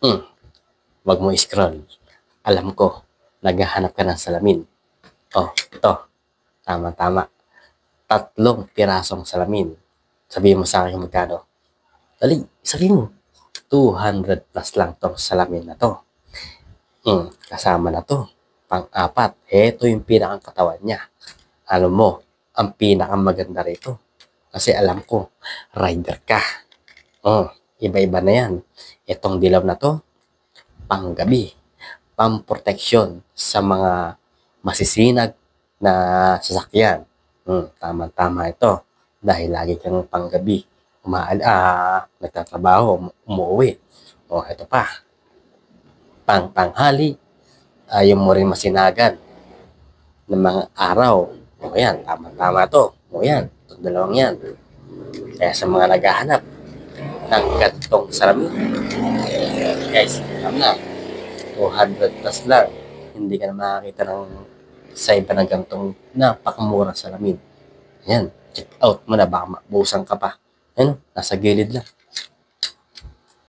Hmm, wag mo scroll. Alam ko, naghahanap ka ng salamin. Oh, ito. Tama-tama. 3 pirasong salamin. Sabihin mo sa akin magkano. Dali, sabihin mo. 200 plus lang tong salamin na to. Kasama na to. Pang-apat, heto yung pinakang katawan niya. Alam mo, ang pinakamaganda rito. Kasi alam ko, rider ka. Iba-iba na yan. Itong dilaw na to, panggabi. Pamproteksyon sa mga masisinag na sasakyan. Tama-tama ito. Dahil lagi kang panggabi. Nagtatrabaho, umuwi. Ito pa. Pang-tanghali, ayaw mo rin masinagan ng mga araw. Yan, tama-tama to. Yan, itong dalawang yan. Kaya sa mga naghahanap ng gantong salamin, guys, alam na, 200 plus lang. Hindi ka na makakita ng sa iba ng gantong napakamura salamin. Yan, check out mo na, baka mabusan ka pa. Ano, nasa gilid lang.